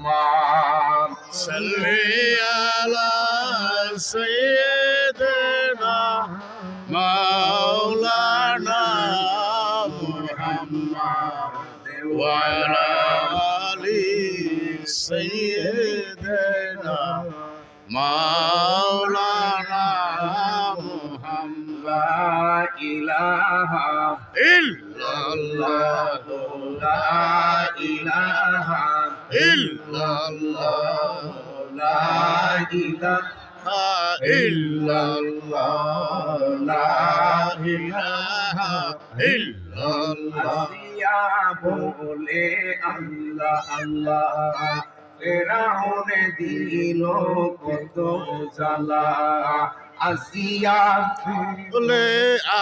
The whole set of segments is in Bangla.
মুহাম্মদ সাল্লি আলা সাইয়্যিদিনা মাওলানা মুহাম্মদ ওয়া আলা আলি সাইয়্যিদিনা মাওলানা মুহাম্মদ লা ইলাহা ইল্লাল্লাহ লা ইলাহা ইল্লাল্লাহ লা ইলাহা ইল্লাল্লাহ লা ইলাহা ইল্লাল্লাহ আসিয়া বলে আল্লাহ আল্লাহ ফেরাউনে দিল কত জ্বালা আসিয়া বলে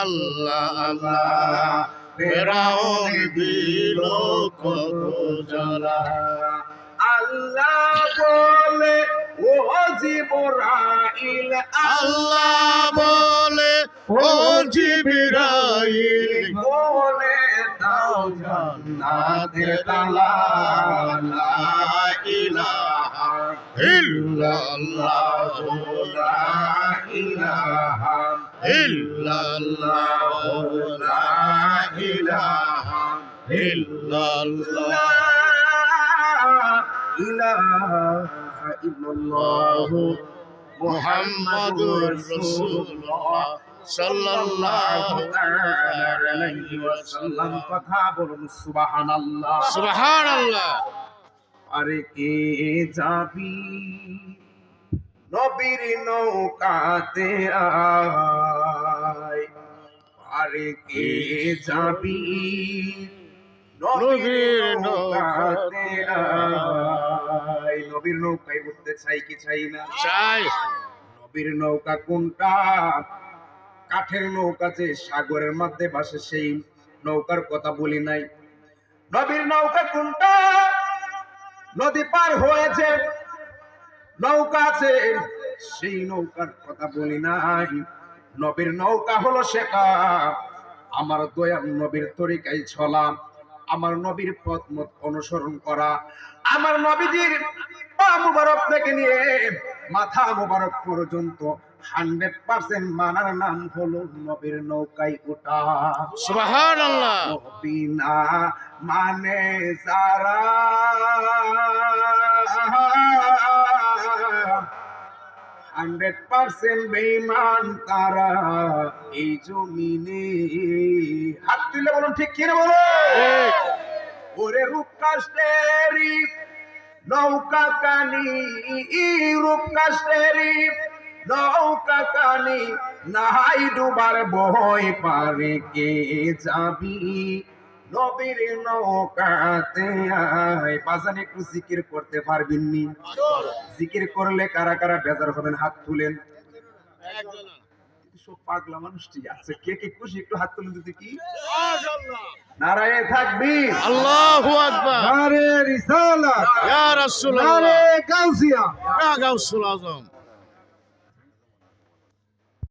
আল্লাহ আল্লাহ ফেরাউন দিল কত জ্বালা আল্লাহ বলে ও জিবরাইল আল্লাহ বলে ও জিবরাইল বলে দাও জান্নাতের তালা লা ইলাহা ইল্লাল্লাহ লা ইলাহা ইল্লাল্লাহ লা ইলাহা ইল্লাল্লাহ লা ইলাহা ইল্লাল্লাহ মুহাম্মাদুর রাসূলুল্লাহ সাল্লাল্লাহু আলাইহি ওয়াসাল্লাম। কথা বলুন সুবহানাল্লাহ। সুবহানাল্লাহ। আরে কে যাবি নবীর নৌকাতে আয়, আরে কে যাবি নবীর নৌকাতে আয়। নবীর নৌকায় উঠতে চাই কি চাই না? চাই। নবীর নৌকা কোনটা? কাঠের নৌকা যে সাগরের মধ্যে ভাসে সেই নৌকার কথা বলি নাই। নবীর নৌকা কোনটা? নদী পার হয়েছে নৌকা আছে সেই নৌকার কথা বলি নাই। নবীর নৌকা হলো সেটা আমার দয়াল নবীর তরিকায় চলা, আমার নবীর পথ মত অনুসরণ করা, আমার নবীজির পা মুবারক থেকে নিয়ে মাথা মুবারক পর্যন্ত 100% মানার নাম হলো নবীর নৌকায় ওঠা। সুবহানাল্লাহ। নবী না মানে যারা 100% বেঈমান তারা এই জমিনে। হাত তুলে বলুন ঠিক কি না বলো? ওরে রূপ কাস্টেরি নৌকা কানি, রূপ কাস্টেরি নৌকা কানি নাই ডুবার ভয় পারে কে যাবি নবীর নৌকাতে আয়। বাজান একটু জিকির করতে পারবেন নি? জিকির করলে কারা কারা বেজার হবেন হাত তুলেন। সব পাগলা মানুষ ঠিক আছে, কে কে খুশি একটু হাত তুলেন দিতে কি নারায়ে তাকবীর, আল্লাহু আকবার, নারে রিসালাত, ইয়া রাসূলুল্লাহ, নারে গাউসিয়া, ইয়া গাউসুল আজম।